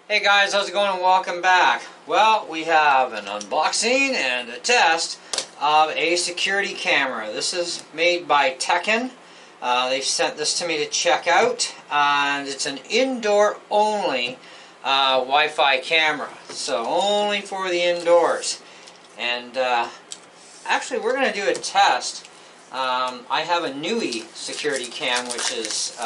Hey guys, how's it going and welcome back. Well, we have an unboxing and a test of a security camera. This is made by Teckin. They sent this to me to check out, and it's an indoor only Wi-Fi camera, so only for the indoors. And actually we're going to do a test. I have a Nui security cam, which is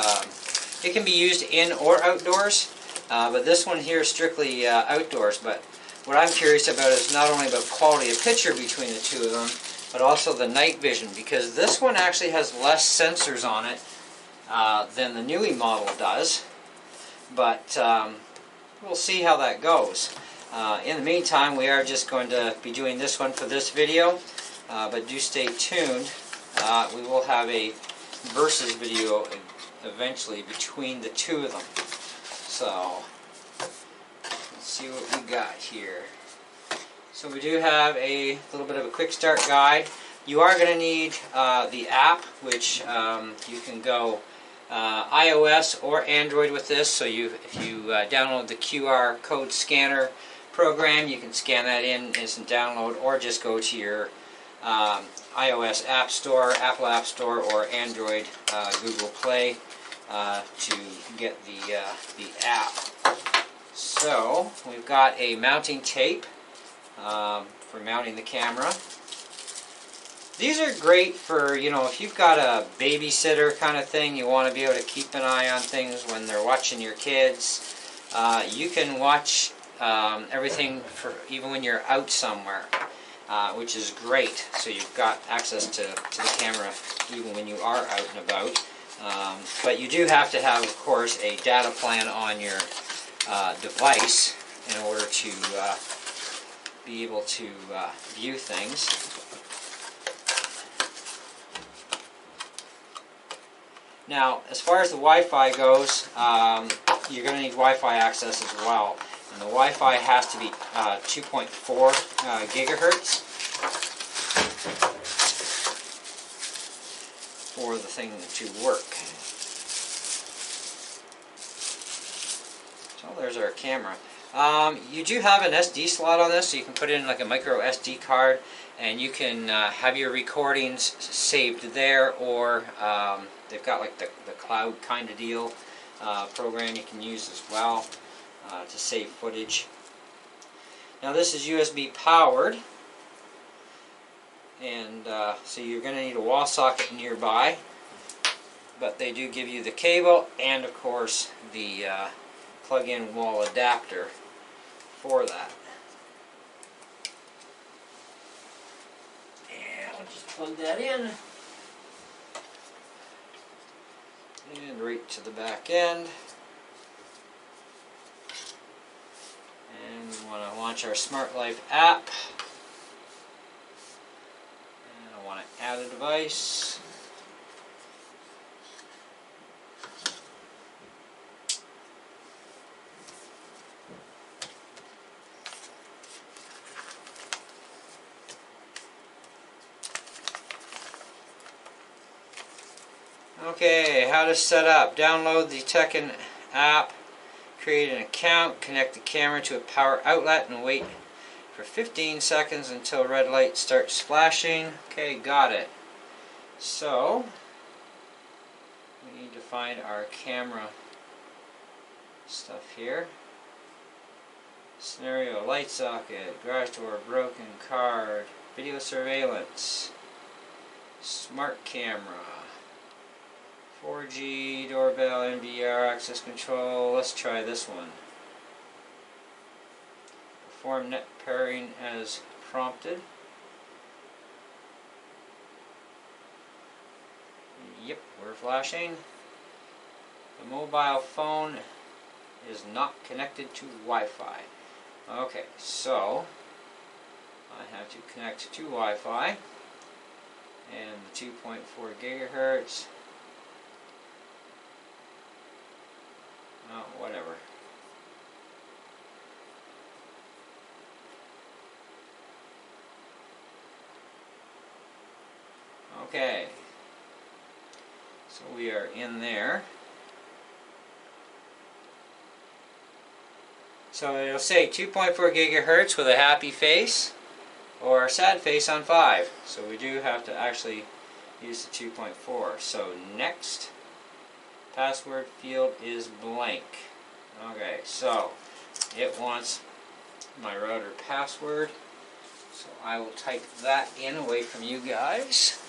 it can be used in or outdoors. But this one here is strictly outdoors. But what I'm curious about is not only about quality of picture between the two of them, but also the night vision, because this one actually has less sensors on it than the Nui model does. But we'll see how that goes. In the meantime, we are just going to be doing this one for this video, but do stay tuned. We will have a versus video eventually between the two of them. So, let's see what we got here. So we do have a little bit of a quick start guide. You are going to need the app, which you can go iOS or Android with this. So if you download the QR code scanner program, you can scan that in instant download, or just go to your iOS App Store, Apple App Store, or Android Google Play to get the app. So we've got a mounting tape for mounting the camera. These are great for, if you've got a babysitter kind of thing, you want to be able to keep an eye on things when they're watching your kids. You can watch everything for even when you're out somewhere, which is great. So you've got access to the camera even when you are out and about. But you do have to have, of course, a data plan on your device in order to be able to view things. Now, as far as the Wi-Fi goes, you're going to need Wi-Fi access as well. And the Wi-Fi has to be 2.4 gigahertz for the thing to work. So there's our camera. You do have an SD slot on this, so you can put in like a micro SD card, and you can have your recordings saved there, or they've got like the cloud kind of deal program you can use as well to save footage. Now this is USB powered, and so you're going to need a wall socket nearby, but they do give you the cable and of course the plug-in wall adapter for that. And I'll just plug that in, and right to the back end. And we want to launch our Smart Life app. And I want to add a device. Okay, how to set up. Download the Teckin App, create an account, connect the camera to a power outlet, and wait for 15 seconds until red light starts flashing. Okay, got it. So, we need to find our camera stuff here. Scenario, light socket, garage door, broken card, video surveillance, smart camera, 4G, doorbell, NVR, access control. Let's try this one. Perform net pairing as prompted. Yep, we're flashing. The mobile phone is not connected to Wi-Fi. Okay, so I have to connect to Wi-Fi and the 2.4 gigahertz. Oh, whatever. Okay, so we are in there. So it'll say 2.4 gigahertz with a happy face or a sad face on 5. So we do have to actually use the 2.4. So next, password field is blank. Okay, so it wants my router password. So I will type that in away from you guys.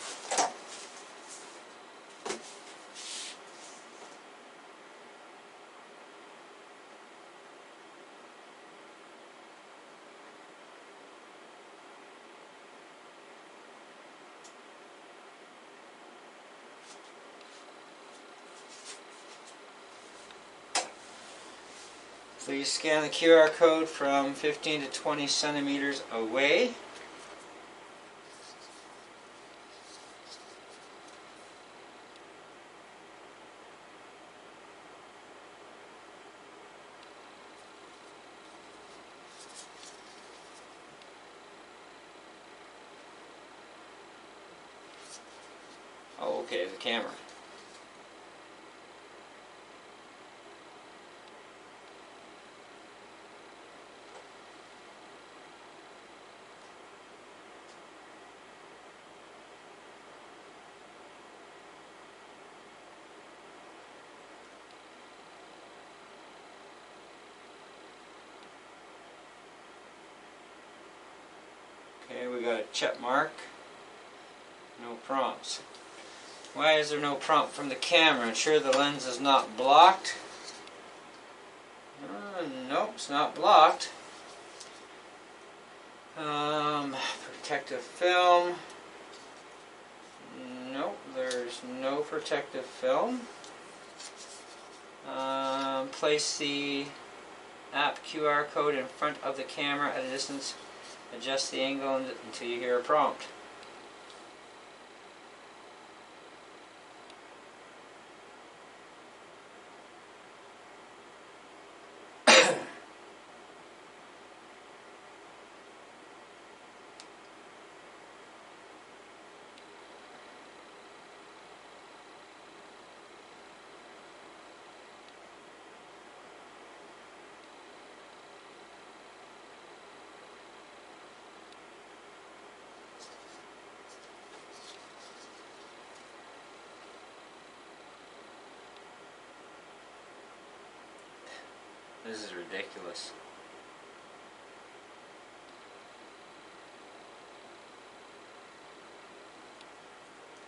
Please scan the QR code from 15 to 20 centimeters away. Oh, okay, the camera. Okay, we got a check mark. No prompts. Why is there no prompt from the camera? Ensure the lens is not blocked. Nope, it's not blocked. Protective film. Nope, there's no protective film. Place the app QR code in front of the camera at a distance. Adjust the angle until you hear a prompt. This is ridiculous.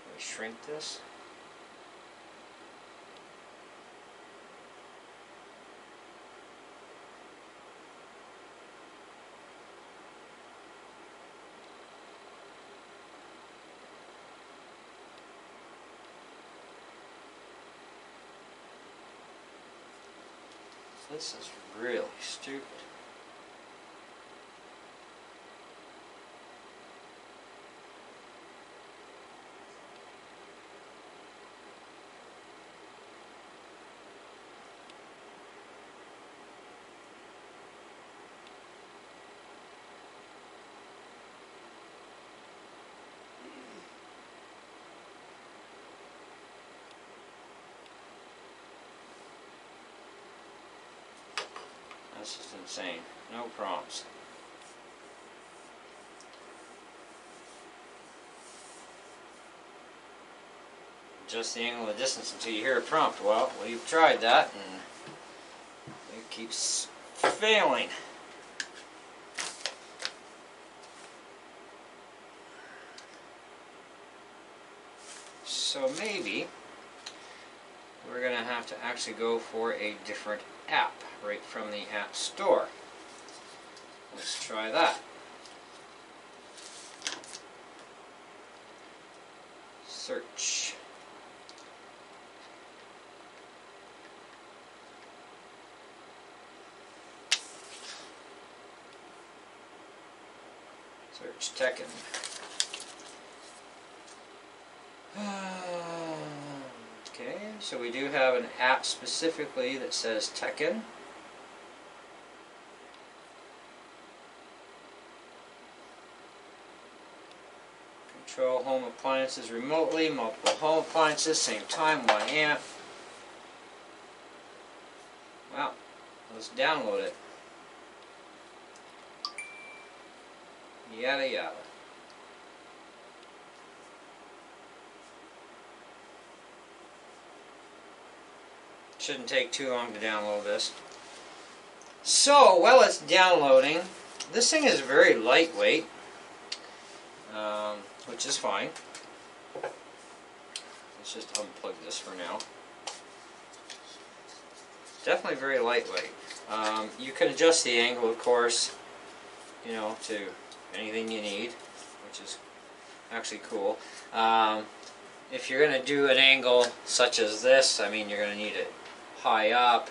Can we shrink this? This is really stupid. This is insane. No prompts. Adjust the angle of the distance until you hear a prompt. Well, we've tried that and it keeps failing. So maybe we're going to have to actually go for a different app right from the App Store. Let's try that. Search. Search Teckin. Okay, so we do have an app specifically that says Teckin. Control home appliances remotely, multiple home appliances, same time, 1 amp. Well, let's download it. yada yada. Shouldn't take too long to download this. So, while it's downloading, this thing is very lightweight, which is fine. Let's just unplug this for now. Definitely very lightweight. You can adjust the angle, of course, you know, to anything you need, which is actually cool. If you're going to do an angle such as this, I mean, you're going to need it high up.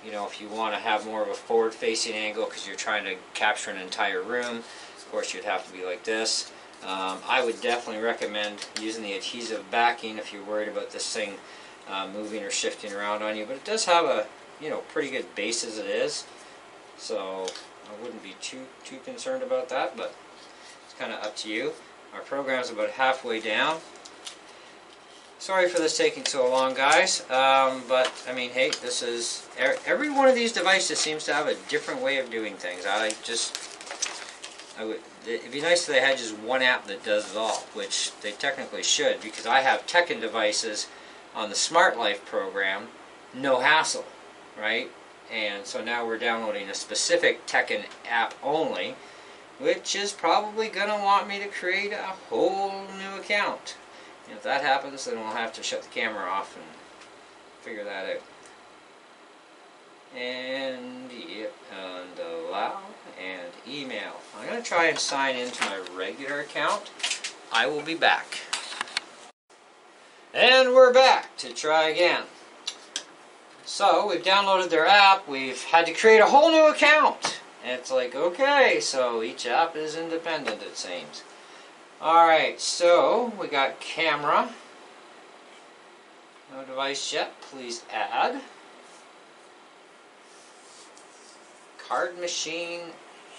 You know, if you want to have more of a forward-facing angle because you're trying to capture an entire room, of course you'd have to be like this. I would definitely recommend using the adhesive backing if you're worried about this thing moving or shifting around on you. But it does have a, you know, pretty good base as it is, so I wouldn't be too concerned about that. But it's kind of up to you. Our program's about halfway down. Sorry for this taking so long, guys, but I mean, hey, this is, every one of these devices seems to have a different way of doing things. It'd be nice if they had just one app that does it all, which they technically should, because I have Teckin devices on the Smart Life program, no hassle, right? And so now we're downloading a specific Teckin app only, which is probably going to want me to create a whole new account. If that happens, then we'll have to shut the camera off and figure that out. And yep, and allow and email. I'm going to try and sign into my regular account. I will be back. And we're back to try again. So we've downloaded their app. We've had to create a whole new account. And it's like, okay, so each app is independent, it seems. Alright, so we got camera. No device yet. Please add. Card machine,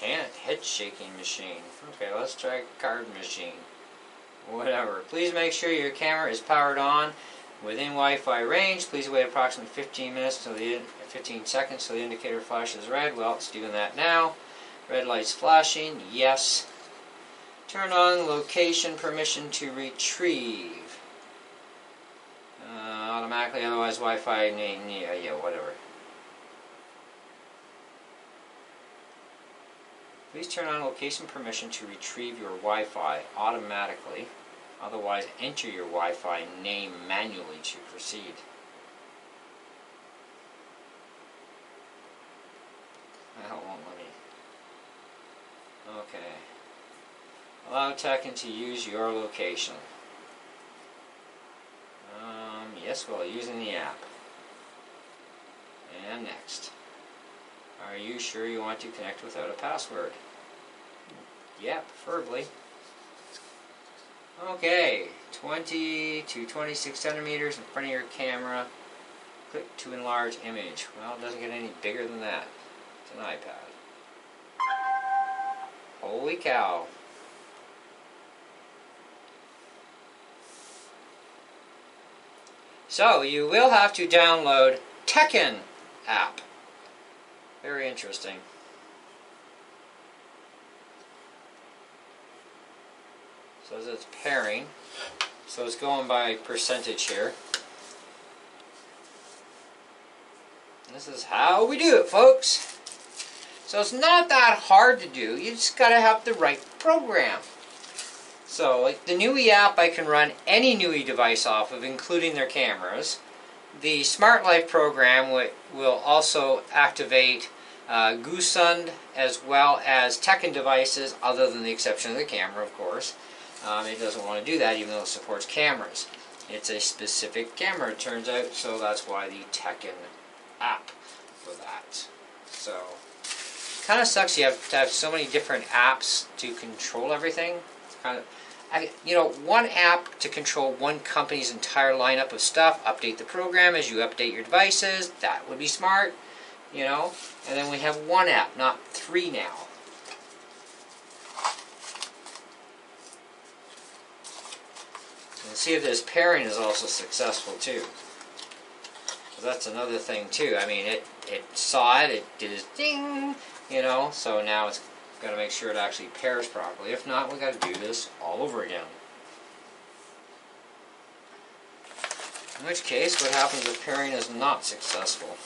head shaking machine. Okay, let's try card machine. Whatever. Please make sure your camera is powered on within Wi-Fi range. Please wait approximately 15 seconds till the indicator flashes red. Well, it's doing that now. Red light's flashing. Yes. Turn on location permission to retrieve. Automatically, otherwise Wi-Fi, yeah, whatever. Please turn on location permission to retrieve your Wi-Fi automatically. Otherwise, enter your Wi-Fi name manually to proceed. That won't let me. Okay. Allow Teckin to use your location. Yes, while using the app. And next. Are you sure you want to connect without a password? Yeah, preferably. Okay, 20 to 26 centimeters in front of your camera. Click to enlarge image. Well, it doesn't get any bigger than that. It's an iPad. Holy cow. So, you will have to download Teckin App. Very interesting. So as it's pairing, so it's going by percentage here. This is how we do it, folks. So it's not that hard to do, you just gotta have the right program. So like the NUI app I can run any NUI device off of, including their cameras. The Smart Life program will also activate Goosund as well as Teckin devices, other than the exception of the camera, of course. It doesn't want to do that even though it supports cameras. It's a specific camera, it turns out, so that's why the Teckin app for that. So, kind of sucks you have to have so many different apps to control everything. It's kind of, you know, one app to control one company's entire lineup of stuff, update the program as you update your devices, that would be smart, you know. And then we have one app, not three now. And see if this pairing is also successful too. So that's another thing too. I mean, it saw it, it did its ding, you know, so now it's Got to make sure it actually pairs properly. If not, we got to do this all over again. In which case, what happens if pairing is not successful?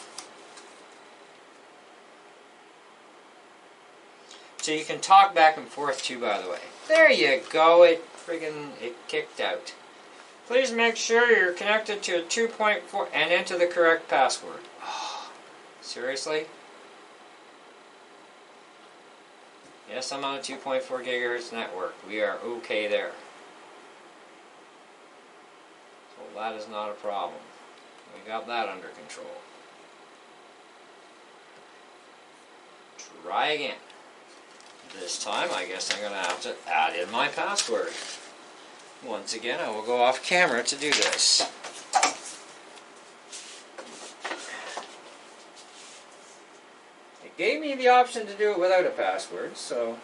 So you can talk back and forth too, by the way. There you go, it kicked out. Please make sure you're connected to a 2.4 and enter the correct password. Oh, seriously? Yes, I'm on a 2.4 gigahertz network. We are okay there. So that is not a problem. We got that under control. Try again. This time, I guess I'm going to have to add in my password. Once again, I will go off camera to do this. It gave me the option to do it without a password, so...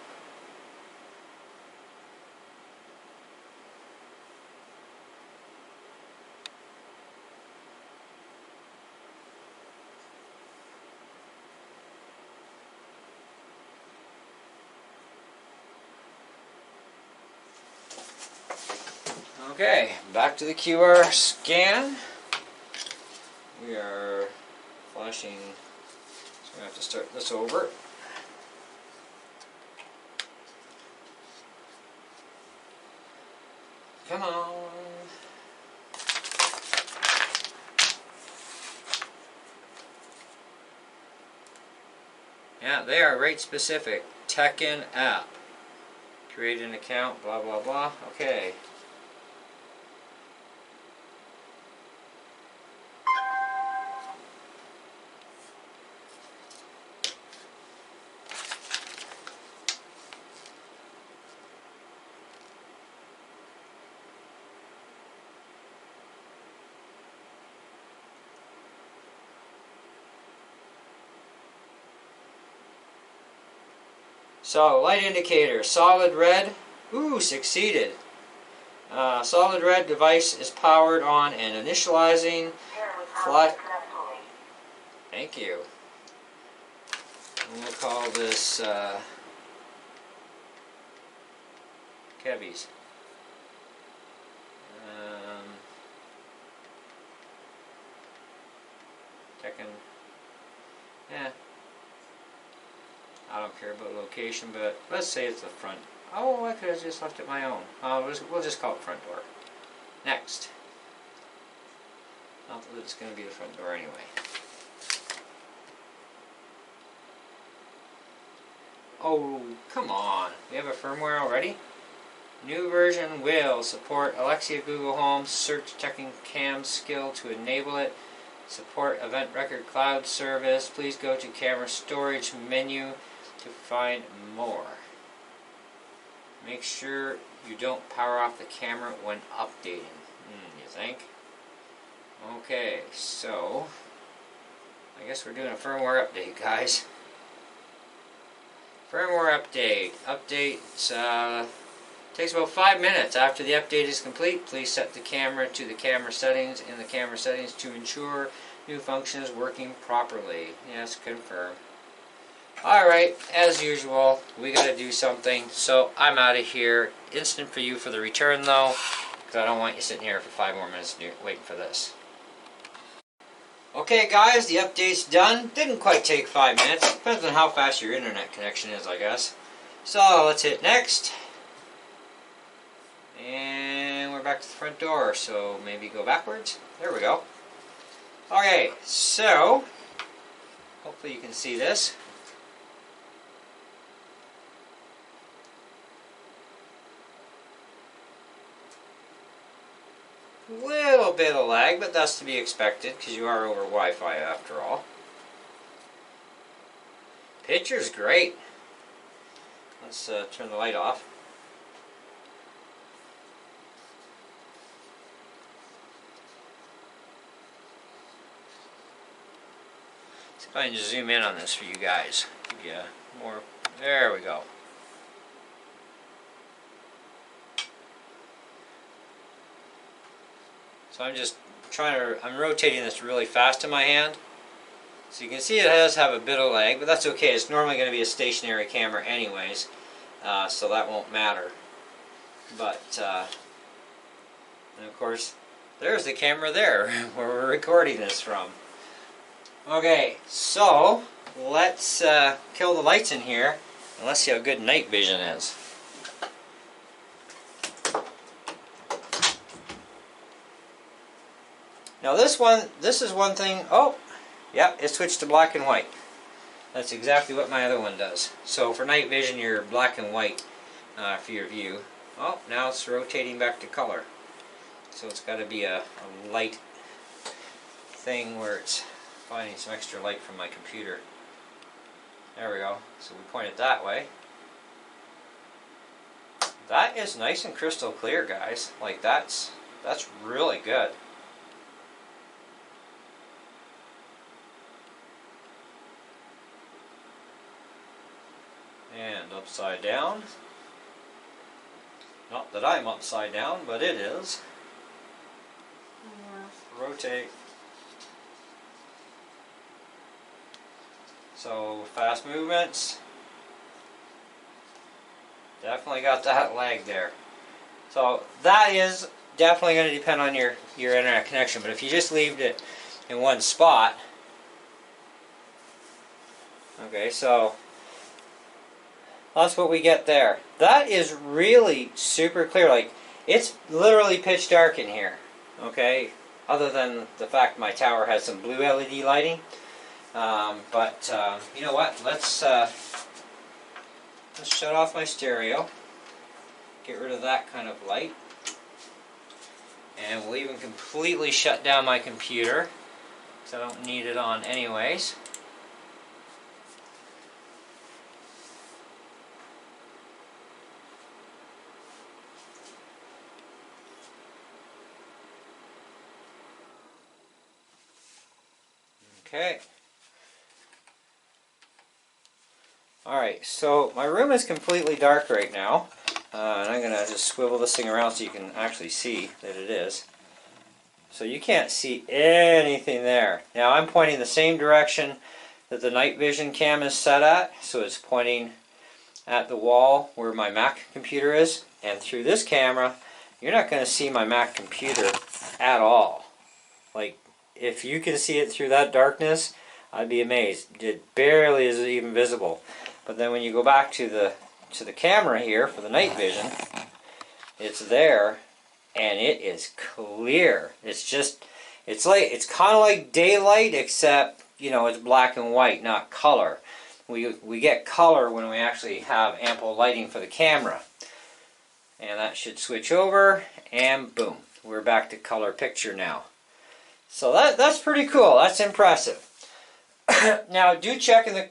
Okay, back to the QR scan. We are flashing, so we have to start this over. Come on. Yeah, they are rate specific. Teckin App. Create an account, blah blah blah. Okay. So, light indicator, solid red. Ooh, succeeded. Solid red device is powered on and initializing. Thank you. And we'll call this Kevies. Teckin. Yeah. I don't care about location, but let's say it's the front. Oh, I could have just left it my own. We'll just call it front door. Next. Not that it's going to be the front door anyway. Oh, come on. We have a firmware already? New version will support Alexa, Google Home, search Teckin Cam skill to enable it. Support Event Record Cloud Service. Please go to Camera Storage menu to find more. Make sure you don't power off the camera when updating. You think? Okay, so I guess we're doing a firmware update, guys. Firmware update. Updates takes about 5 minutes. After the update is complete, please set the camera to the camera settings in the camera settings to ensure new functions working properly. Yes, confirm. Alright, as usual, we gotta do something, so I'm out of here. Instant for you for the return though, because I don't want you sitting here for 5 more minutes waiting for this. Okay guys, the update's done. Didn't quite take 5 minutes. Depends on how fast your internet connection is, I guess. So let's hit next. And we're back to the front door, so maybe go backwards. There we go. Okay, so hopefully you can see this. Little bit of lag, but that's to be expected because you are over Wi-Fi after all. Picture's great. Let's turn the light off. See if I can just zoom in on this for you guys. Yeah, more. There we go. So I'm just I'm rotating this really fast in my hand. So you can see it does have a bit of lag, but that's okay. It's normally going to be a stationary camera anyways, so that won't matter. But, and of course, there's the camera there where we're recording this from. Okay, so let's kill the lights in here and let's see how good night vision is. Now this is one thing. Oh, yeah, it switched to black and white. That's exactly what my other one does. So for night vision, you're black and white for your view. Oh, now it's rotating back to color. So it's got to be a light thing where it's finding some extra light from my computer. There we go. So we point it that way. That is nice and crystal clear, guys. Like that's really good. And upside down. Not that I'm upside down, but it is. Rotate. So fast movements. Definitely got that lag there. So that is definitely going to depend on your internet connection. But if you just leave it in one spot. Okay, so that's what we get there. That is really super clear. Like, it's literally pitch dark in here. Okay, other than the fact my tower has some blue LED lighting. But you know what? Let's shut off my stereo. Get rid of that kind of light. And we'll even completely shut down my computer, because I don't need it on anyways. Okay. Alright, so my room is completely dark right now. And I'm going to just swivel this thing around so you can actually see that it is. So you can't see anything there. Now I'm pointing the same direction that the night vision cam is set at. So it's pointing at the wall where my Mac computer is. And through this camera, you're not going to see my Mac computer at all. Like, if you can see it through that darkness, I'd be amazed. It barely is even visible. But then when you go back to the camera here for the night vision, it's there and it is clear. It's kind of like daylight, except, you know, it's black and white, not color. We get color when we actually have ample lighting for the camera. And that should switch over, and boom, we're back to color picture now. So that's pretty cool. That's impressive. Now, do check in the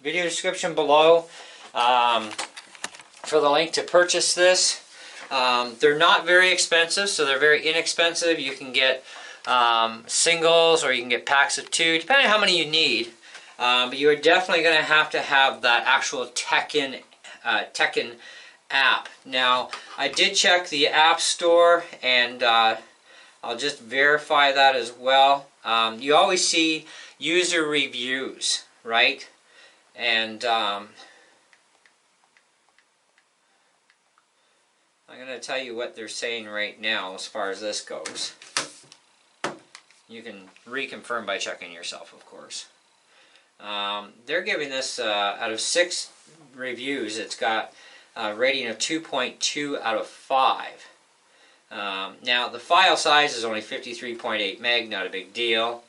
video description below for the link to purchase this. They're not very expensive, so they're very inexpensive. You can get singles, or you can get packs of 2, depending on how many you need. But you are definitely going to have that actual Teckin app. Now, I did check the App Store, and I'll just verify that as well. You always see user reviews, right? And I'm going to tell you what they're saying right now as far as this goes. You can reconfirm by checking yourself, of course. They're giving this, out of 6 reviews, it's got a rating of 2.2 out of 5. Now, the file size is only 53.8 meg, not a big deal.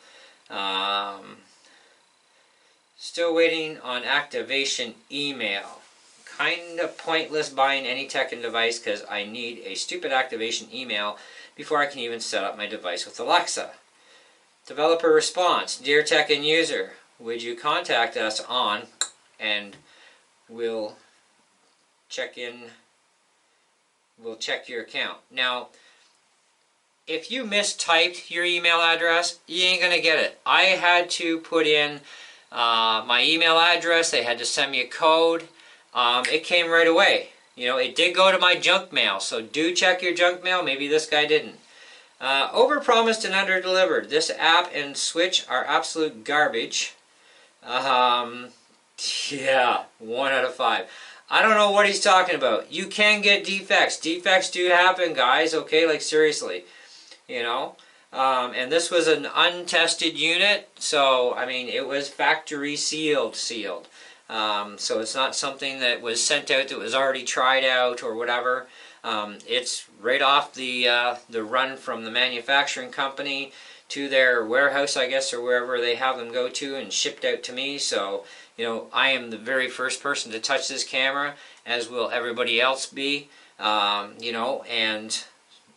Still waiting on activation email. Kind of pointless buying any Teckin device because I need a stupid activation email before I can even set up my device with Alexa. Developer response: Dear Teckin user, would you contact us on, and we'll check your account. Now, if you mistyped your email address, you ain't gonna get it. I had to put in my email address. They had to send me a code. It came right away. You know, it did go to my junk mail, so do check your junk mail. Maybe this guy didn't. Overpromised and underdelivered. This app and switch are absolute garbage. Yeah, 1 out of 5. I don't know what he's talking about. You can get defects. Defects do happen, guys. Okay, like seriously, you know. And this was an untested unit, so I mean it was factory sealed. So it's not something that was sent out that was already tried out or whatever. It's right off the run from the manufacturing company to their warehouse, I guess, or wherever they have them go to, and shipped out to me. So, you know, I am the very first person to touch this camera, as will everybody else be. You know, and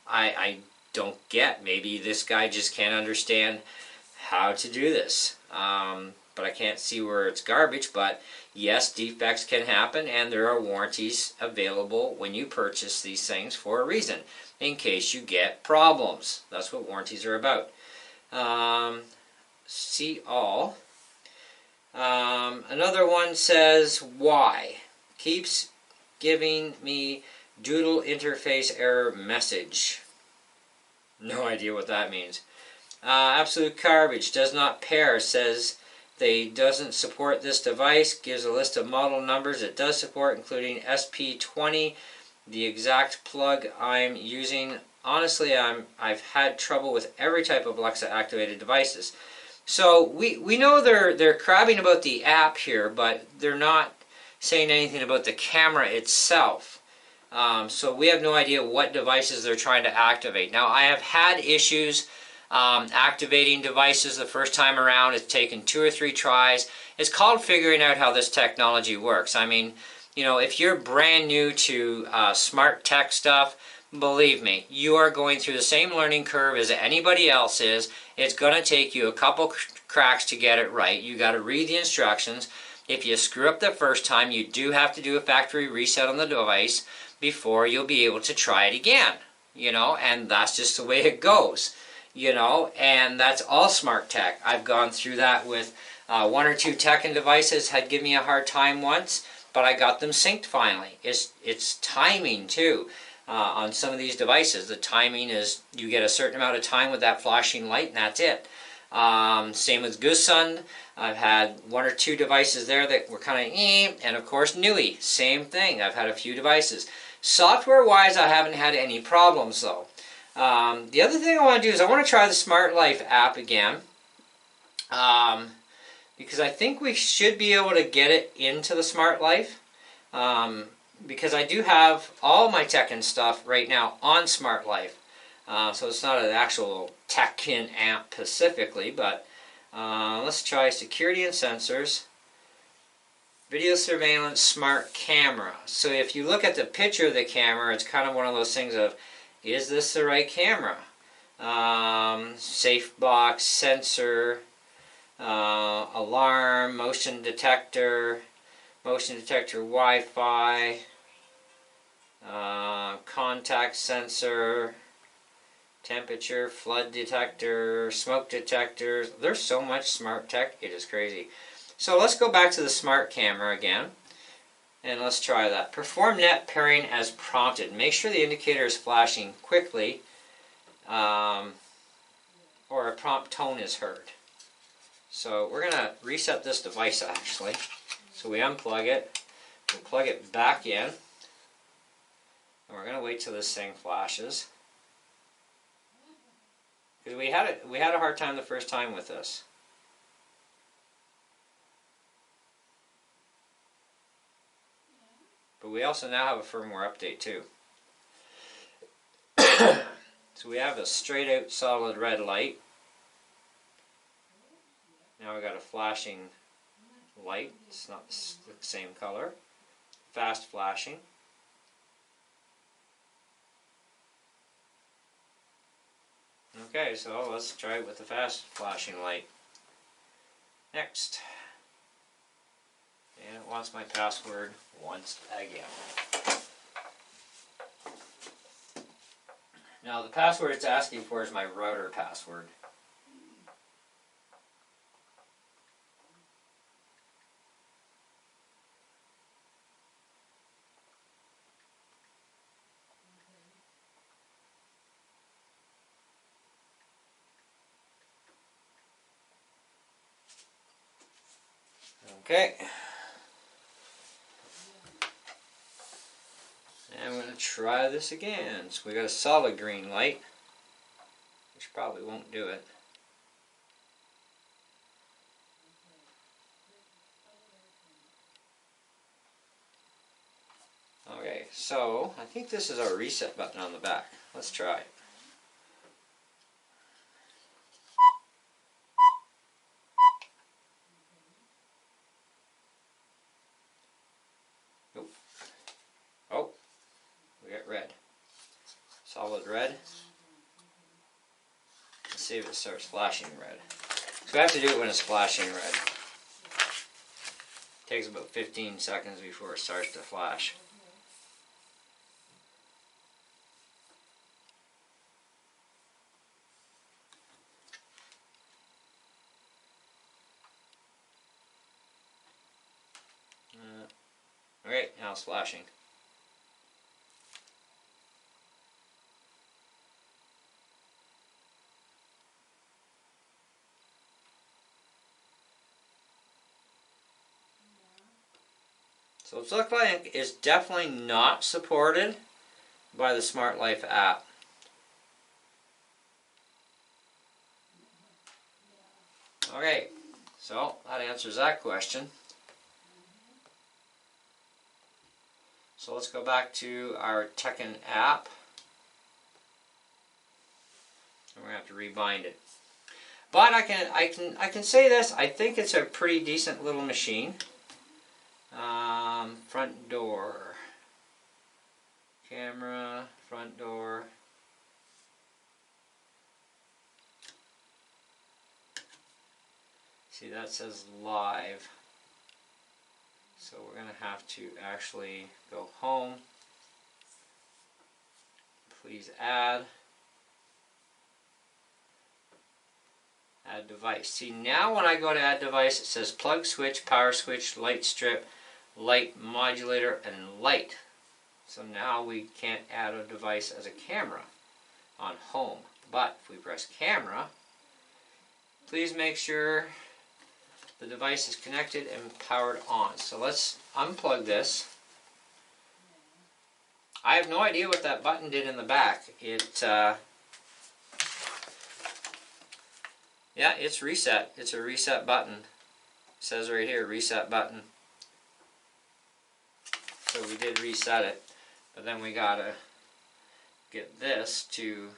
I don't get, maybe this guy just can't understand how to do this. But I can't see where it's garbage. But yes, defects can happen, and there are warranties available when you purchase these things for a reason, in case you get problems. That's what warranties are about. See all. Another one says, why? Keeps giving me doodle interface error message. No idea what that means. Absolute garbage. Does not pair. Says they doesn't support this device. Gives a list of model numbers it does support, including SP20. The exact plug I'm using. Honestly, I've had trouble with every type of Alexa activated devices. So we know they're crabbing about the app here, but they're not saying anything about the camera itself. So we have no idea what devices they're trying to activate. Now, I have had issues activating devices the first time around. It's taken 2 or 3 tries. It's called figuring out how this technology works. I mean, you know, if you're brand new to smart tech stuff, believe me, you are going through the same learning curve as anybody else is. It's going to take you a couple cracks to get it right. You got to read the instructions. If you screw up the first time, you do have to do a factory reset on the device before you'll be able to try it again. You know, and that's just the way it goes. You know, and that's all smart tech. I've gone through that with 1 or 2 Teckin devices. Had given me a hard time once, but I got them synced finally. It's timing too. On some of these devices, the timing is you get a certain amount of time with that flashing light, and that's it. Same with Goosun. I've had 1 or 2 devices there that were kind of and of course Nui, same thing. I've had a few devices. Software-wise, I haven't had any problems though. The other thing I want to do is I want to try the Smart Life app again, because I think we should be able to get it into the Smart Life. Because I do have all my Teckin stuff right now on Smart Life. So it's not an actual Teckin app specifically, but let's try security and sensors, video surveillance, smart camera. So if you look at the picture of the camera, it's kind of one of those things of, is this the right camera? Safe box, sensor, alarm, motion detector Wi-Fi, contact sensor, temperature, flood detector, smoke detectors. There's so much smart tech, it is crazy. So let's go back to the smart camera again, and let's try that. Perform net pairing as prompted. Make sure the indicator is flashing quickly, or a prompt tone is heard. So we're going to reset this device actually. So we unplug it, we'll plug it back in, and we're going to wait till this thing flashes. Because we had a hard time the first time with this. But we also now have a firmware update too. So we have a straight out solid red light. Now we got a flashing light. It's not the same color. Fast flashing. Okay, so let's try it with the fast flashing light. Next. And it wants my password once again. Now the password it's asking for is my router password. Okay. And I'm going to try this again. So we got a solid green light, which probably won't do it. Okay, so I think this is our reset button on the back. Let's try it. Nope. Oh, we got red. Solid red. Let's see if it starts flashing red. So we have to do it when it's flashing red. It takes about 15 seconds before it starts to flash. Alright, now it's flashing. So it looks like it's definitely not supported by the Smart Life app. Okay, so that answers that question. So let's go back to our Teckin app. And we're going to have to rebind it. But I can say this, I think it's a pretty decent little machine. Front door. Camera, front door. See, that says live. So we're going to have to actually go home. Please add. Add device. See, now when I go to add device, it says plug switch, power switch, light strip, light modulator, and light. So now we can't add a device as a camera on home. But if we press camera, please make sure the device is connected and powered on. So let's unplug this. I have no idea what that button did in the back. Yeah, it's reset. It's a reset button. It says right here, reset button. So we did reset it, but then we gotta get this to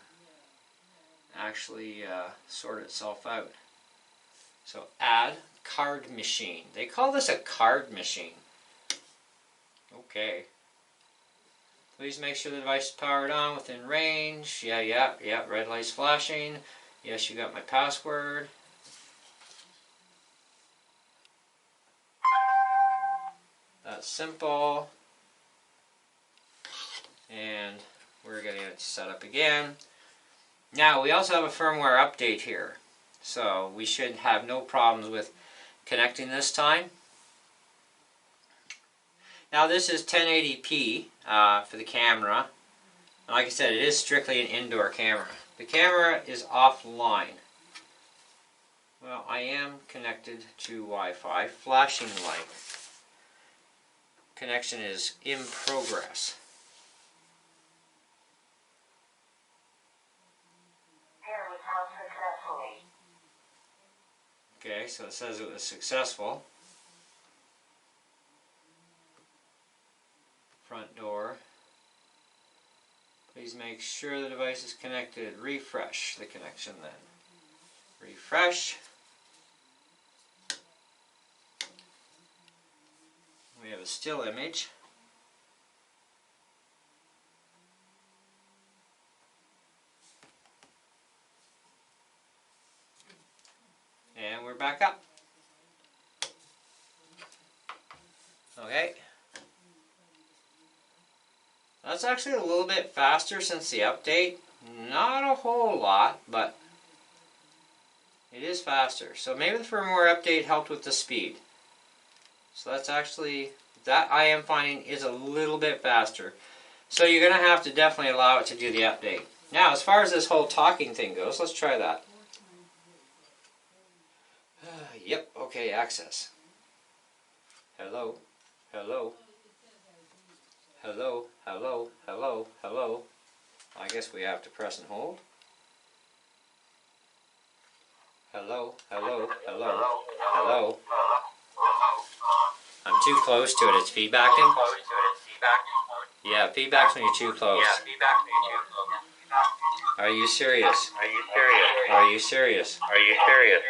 actually sort itself out. So add card machine. They call this a card machine. Okay. Please make sure the device is powered on within range. Yeah, red light's flashing. Yes, you got my password. That's simple. And we're getting it set up again. Now, we also have a firmware update here. So we should have no problems with connecting this time. Now, this is 1080p for the camera. And like I said, it is strictly an indoor camera. The camera is offline. Well, I am connected to Wi-Fi. Flashing light. Connection is in progress. Okay, so it says it was successful. Front door. Please make sure the device is connected. Refresh the connection then. Refresh. We have a still image. And we're back up. Okay. That's actually a little bit faster since the update. Not a whole lot, but it is faster. So maybe the firmware update helped with the speed. So that's actually, that I am finding is a little bit faster. So you're going to have to definitely allow it to do the update. Now, as far as this whole talking thing goes, let's try that. Yep, okay, access. Hello, hello, hello, hello, hello, hello. I guess we have to press and hold. Hello, hello, hello, hello. I'm too close to it. It's feedbacking. Yeah, feedbacks when you're too close. Are you serious? Are you serious? Are you serious? Are you serious?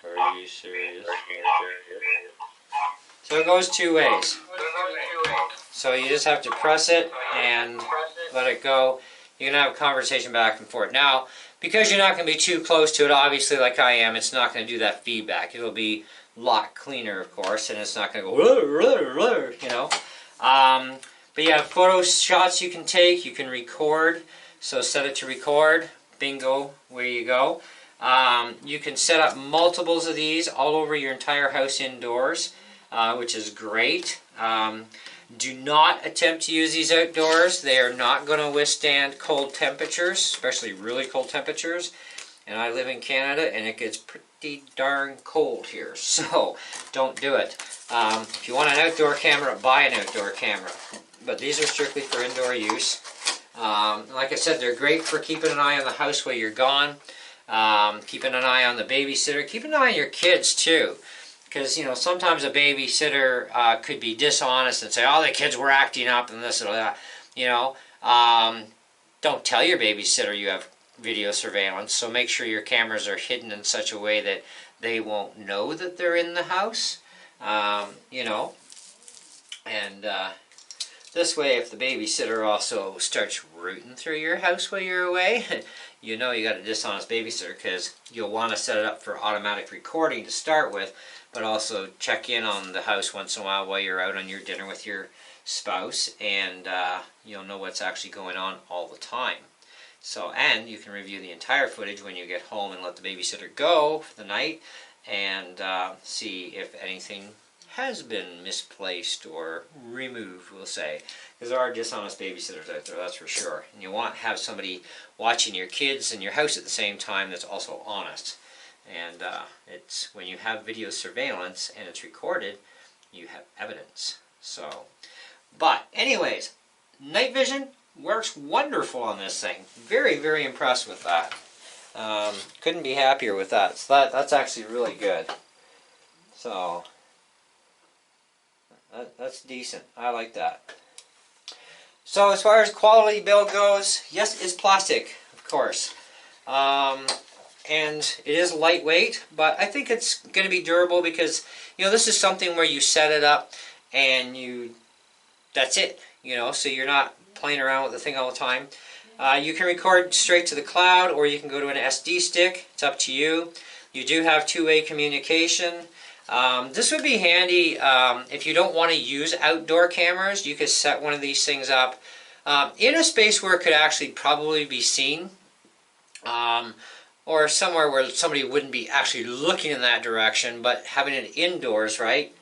Are you serious? So it goes two ways. So you just have to press it and let it go. You can have a conversation back and forth. Now, because you're not going to be too close to it, obviously, like I am, it's not going to do that feedback. It'll be a lot cleaner, of course, and it's not going to go, you know. But yeah, photo shots you can take, you can record. So set it to record. Bingo, where you go. You can set up multiples of these all over your entire house indoors, which is great. Do not attempt to use these outdoors. They are not going to withstand cold temperatures, especially really cold temperatures. And I live in Canada, and it gets pretty darn cold here, so don't do it. If you want an outdoor camera, buy an outdoor camera. But these are strictly for indoor use. Like I said, they're great for keeping an eye on the house while you're gone. Keeping an eye on the babysitter. Keep an eye on your kids, too. Because, you know, sometimes a babysitter could be dishonest and say, oh, the kids were acting up and this and that. You know, don't tell your babysitter you have video surveillance. So make sure your cameras are hidden in such a way that they won't know that they're in the house. You know, and this way, if the babysitter also starts rooting through your house while you're away, you know you got a dishonest babysitter, because you'll want to set it up for automatic recording to start with, but also check in on the house once in a while you're out on your dinner with your spouse, and you'll know what's actually going on all the time. So, and you can review the entire footage when you get home and let the babysitter go for the night, and see if anything has been misplaced or removed, we'll say. Because there are dishonest babysitters out there, that's for sure. And you want to have somebody watching your kids in your house at the same time that's also honest. And it's when you have video surveillance and it's recorded, you have evidence. So, but anyways, night vision works wonderful on this thing. Very, very impressed with that. Couldn't be happier with that. So that's actually really good. So that's decent. I like that. So as far as quality build goes, yes, it's plastic, of course. And it is lightweight, but I think it's going to be durable because, you know, this is something where you set it up and that's it, you know, so you're not playing around with the thing all the time. You can record straight to the cloud, or you can go to an SD stick. It's up to you. You do have two-way communication. This would be handy if you don't want to use outdoor cameras. You could set one of these things up in a space where it could actually probably be seen, or somewhere where somebody wouldn't be actually looking in that direction, but having it indoors, right?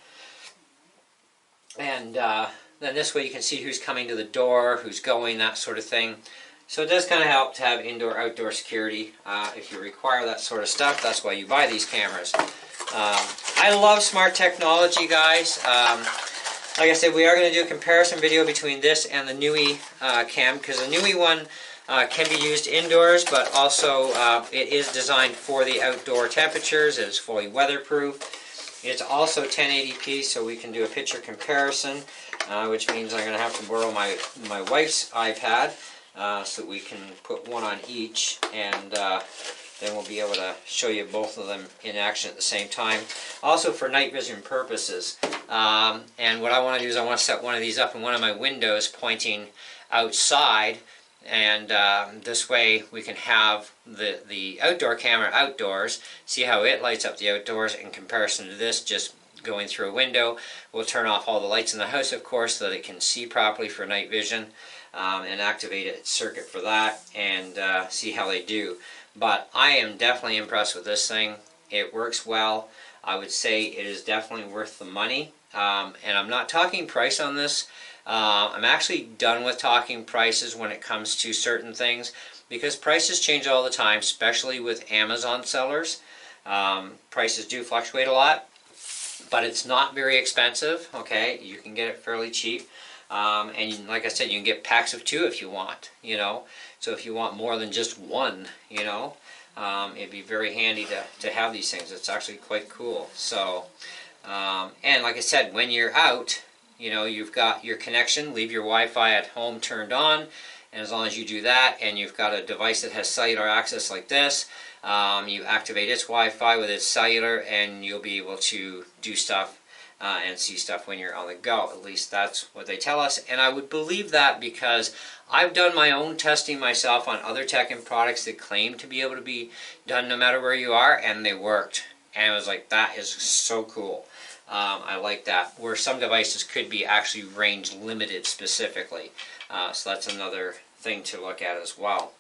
And then this way you can see who's coming to the door, who's going, that sort of thing. So it does kind of help to have indoor-outdoor security. If you require that sort of stuff, that's why you buy these cameras. I love smart technology, guys. Like I said, we are going to do a comparison video between this and the Nui cam, because the Nui one can be used indoors, but also it is designed for the outdoor temperatures. It is fully weatherproof. It's also 1080p, so we can do a picture comparison, which means I'm going to have to borrow my wife's iPad so that we can put one on each, and then we'll be able to show you both of them in action at the same time. Also for night vision purposes. And what I want to do is I want to set one of these up in one of my windows pointing outside, and this way we can have the outdoor camera outdoors, see how it lights up the outdoors in comparison to this just going through a window. We'll turn off all the lights in the house, of course, so that it can see properly for night vision, and activate a circuit for that, and see how they do. But I am definitely impressed with this thing. It works well. I would say it is definitely worth the money. And I'm not talking price on this. I'm actually done with talking prices when it comes to certain things, because prices change all the time, especially with Amazon sellers. Prices do fluctuate a lot. but it's not very expensive. Okay, you can get it fairly cheap. And like I said, you can get packs of 2 if you want, you know. So if you want more than just one, you know, it'd be very handy to have these things. It's actually quite cool. So, and like I said, when you're out, you know, you've got your connection, leave your Wi-Fi at home turned on, and as long as you do that, and you've got a device that has cellular access like this, you activate its Wi-Fi with its cellular, and you'll be able to do stuff and see stuff when you're on the go. At least that's what they tell us, and I would believe that because I've done my own testing myself on other Teckin products that claim to be able to be done no matter where you are, and they worked. And I was like, that is so cool. I like that. Where some devices could be actually range limited specifically. So that's another thing to look at as well.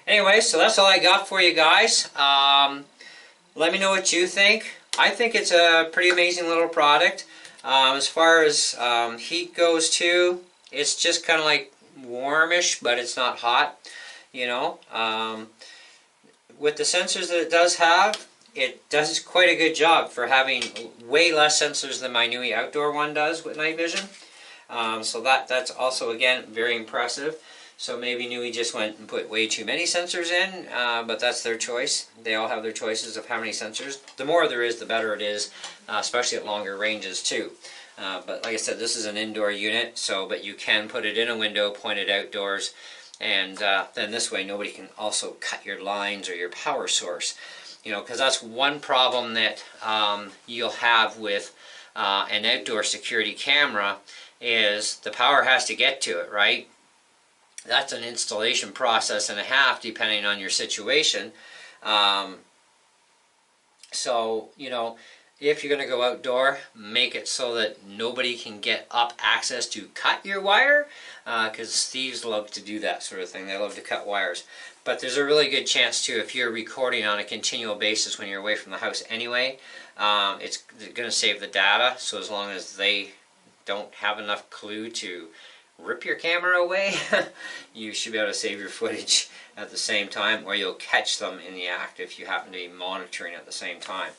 Anyway, so that's all I got for you guys. Let me know what you think. I think it's a pretty amazing little product. As far as heat goes too, it's just kind of like warmish, but it's not hot, you know. With the sensors that it does have, it does quite a good job for having way less sensors than my Nui outdoor one does with night vision. So that's also, again, very impressive. So maybe Nui just went and put way too many sensors in, but that's their choice. They all have their choices of how many sensors. The more there is, the better it is, especially at longer ranges too. But like I said, this is an indoor unit, but you can put it in a window, point it outdoors, and then this way nobody can also cut your lines or your power source. You know, because that's one problem that you'll have with an outdoor security camera is the power has to get to it, right? That's an installation process and a half depending on your situation. So, you know, if you're going to go outdoor, make it so that nobody can get up access to cut your wire, because thieves love to do that sort of thing. They love to cut wires. But there's a really good chance too, if you're recording on a continual basis when you're away from the house anyway, it's going to save the data. So as long as they don't have enough clue to rip your camera away, you should be able to save your footage at the same time, or you'll catch them in the act if you happen to be monitoring at the same time.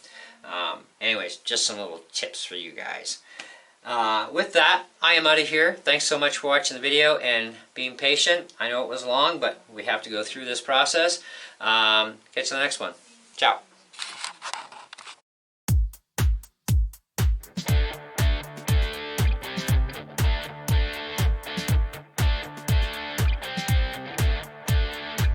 Anyways, just some little tips for you guys. With that, I am out of here. Thanks so much for watching the video and being patient. I know it was long, but we have to go through this process. Catch you in the next one. Ciao.